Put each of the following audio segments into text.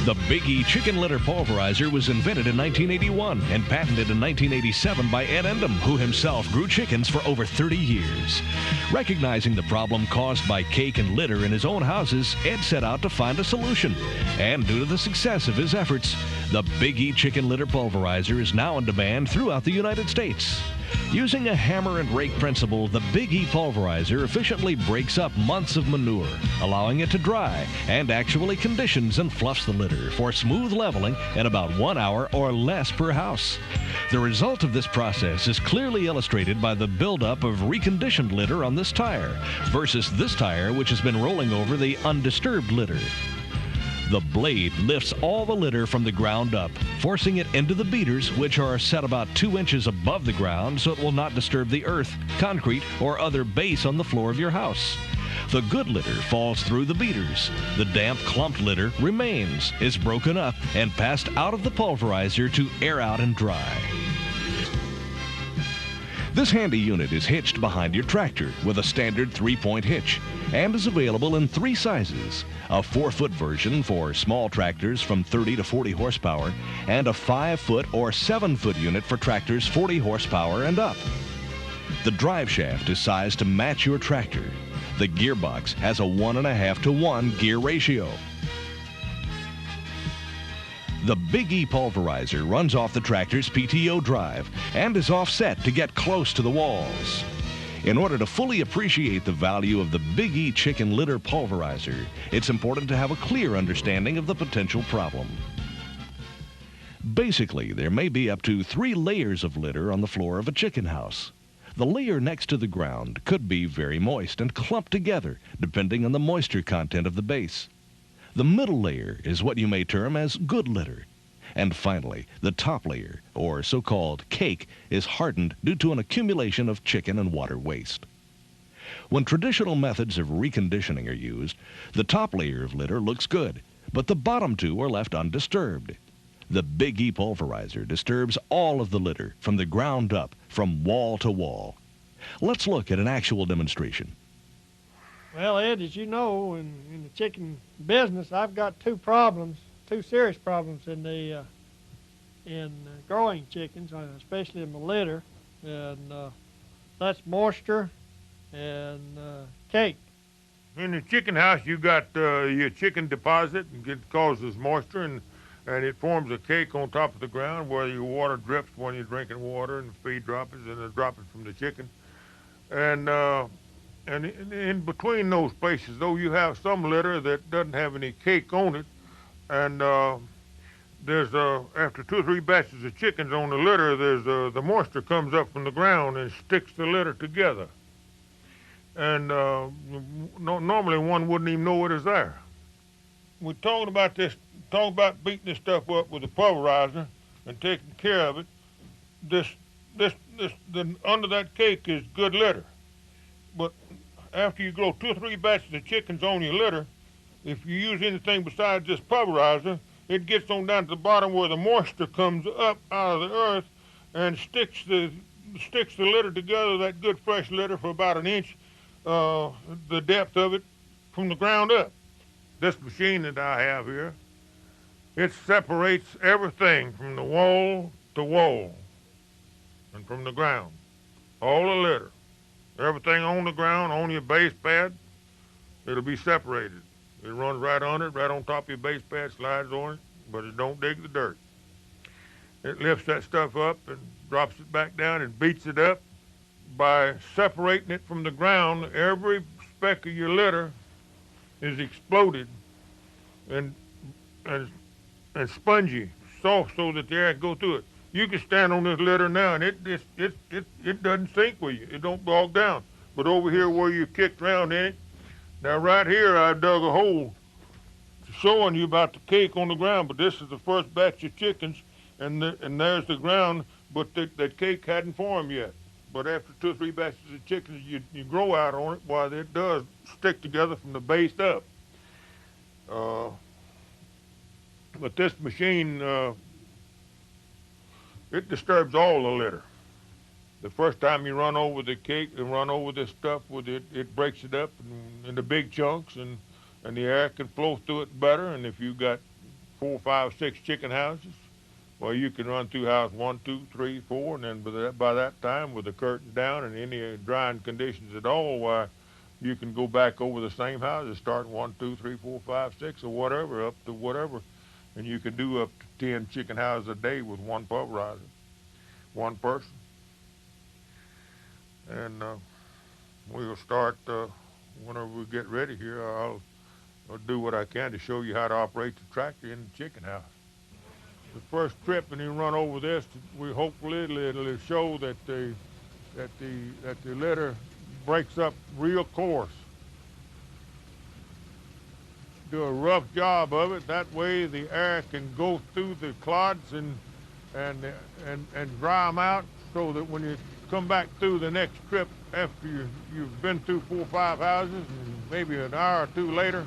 The Big E chicken litter pulverizer was invented in 1981 and patented in 1987 by Ed Endem, who himself grew chickens for over 30 years. Recognizing the problem caused by cake and litter in his own houses, Ed set out to find a solution. And due to the success of his efforts, the Big E chicken litter pulverizer is now in demand throughout the United States. Using a hammer and rake principle, the Big E Pulverizer efficiently breaks up months of manure, allowing it to dry, and actually conditions and fluffs the litter for smooth leveling in about 1 hour or less per house. The result of this process is clearly illustrated by the buildup of reconditioned litter on this tire versus this tire, which has been rolling over the undisturbed litter. The blade lifts all the litter from the ground up, forcing it into the beaters, which are set about 2 inches above the ground so it will not disturb the earth, concrete, or other base on the floor of your house. The good litter falls through the beaters. The damp, clumped litter remains, is broken up, and passed out of the pulverizer to air out and dry. This handy unit is hitched behind your tractor with a standard 3-point hitch and is available in 3 sizes: a 4-foot version for small tractors from 30 to 40 horsepower and a 5-foot or 7-foot unit for tractors 40 horsepower and up. The drive shaft is sized to match your tractor. The gearbox has a 1.5 to 1 gear ratio. The Big E Pulverizer runs off the tractor's PTO drive and is offset to get close to the walls. In order to fully appreciate the value of the Big E chicken litter pulverizer, it's important to have a clear understanding of the potential problem. Basically, there may be up to 3 layers of litter on the floor of a chicken house. The layer next to the ground could be very moist and clumped together, depending on the moisture content of the base. The middle layer is what you may term as good litter. And finally, the top layer, or so-called cake, is hardened due to an accumulation of chicken and water waste. When traditional methods of reconditioning are used, the top layer of litter looks good, but the bottom 2 are left undisturbed. The Big E Pulverizer disturbs all of the litter from the ground up, from wall to wall. Let's look at an actual demonstration. Well, Ed, as you know, in the chicken business, I've got 2 serious problems in growing chickens, especially in my litter, and that's moisture and cake. In the chicken house, you got your chicken deposit, and it causes moisture, and it forms a cake on top of the ground where your water drips when you're drinking water, and the feed droplets, and the droplets from the chicken. And in between those places, though, you have some litter that doesn't have any cake on it, and there's after 2 or 3 batches of chickens on the litter, there's the moisture comes up from the ground and sticks the litter together. And normally one wouldn't even know it is there. We're talking about beating this stuff up with a pulverizer and taking care of it. Under that cake is good litter. But after you grow 2 or 3 batches of chickens on your litter, if you use anything besides this pulverizer, it gets on down to the bottom where the moisture comes up out of the earth and sticks the litter together, that good fresh litter, for about 1 inch, the depth of it from the ground up. This machine that I have here, it separates everything from the wall to wall and from the ground, all the litter. Everything on the ground, on your base pad, it'll be separated. It runs right on it, right on top of your base pad, slides on it, but it don't dig the dirt. It lifts that stuff up and drops it back down and beats it up. By separating it from the ground, every speck of your litter is exploded and spongy, soft, so that the air can go through it. You can stand on this litter now, and it doesn't sink with you. It don't bog down. But over here where you kicked around in it, now right here I dug a hole showing you about the cake on the ground. But this is the first batch of chickens, and there's the ground. But that cake hadn't formed yet. But after 2 or 3 batches of chickens, you grow out on it. Why, it does stick together from the base up. But this machine, it disturbs all the litter. The first time you run over the cake and run over this stuff with it, it breaks it up into big chunks, and the air can flow through it better. And if you got 4, 5, 6 chicken houses. Well, you can run through house 1, 2, 3, 4, and then by that time, with the curtains down and any drying conditions at all, why, you can go back over the same houses, starting 1, 2, 3, 4, 5, 6, or whatever, up to whatever, and you can do up to 10 chicken houses a day with one pulverizer, one person. And we'll start whenever we get ready here. I'll do what I can to show you how to operate the tractor in the chicken house. The first trip, and you run over this, we hopefully it'll show that the litter breaks up real coarse. Do a rough job of it. That way the air can go through the clods and dry them out, so that when you come back through the next trip after you've been through 4 or 5 houses, and maybe an hour or 2 later,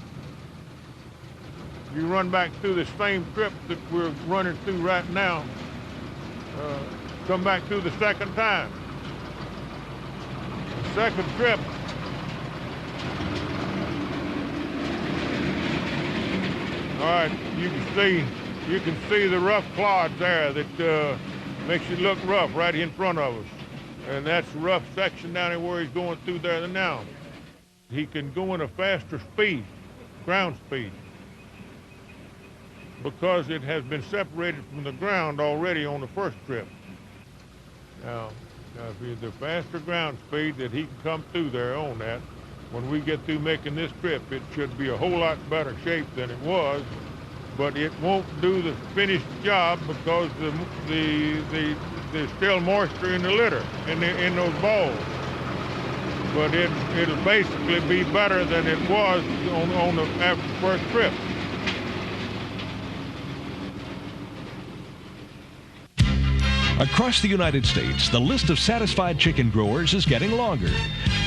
you run back through the same trip that we're running through right now. Come back through the second time. The second trip, all right, you can see the rough clods there that makes it look rough right in front of us. And that's the rough section down there where he's going through there now. He can go in a faster speed, ground speed, because it has been separated from the ground already on the first trip. Now if the faster ground speed that he can come through there on that, when we get through making this trip, it should be a whole lot better shape than it was, but it won't do the finished job because there's still moisture in the litter, in those balls. But it'll basically be better than it was after the first trip. Across the United States, the list of satisfied chicken growers is getting longer.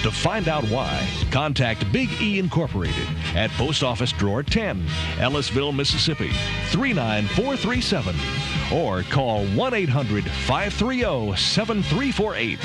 To find out why, contact Big E Incorporated at Post Office Drawer 10, Ellisville, Mississippi, 39437, or call 1-800-530-7348.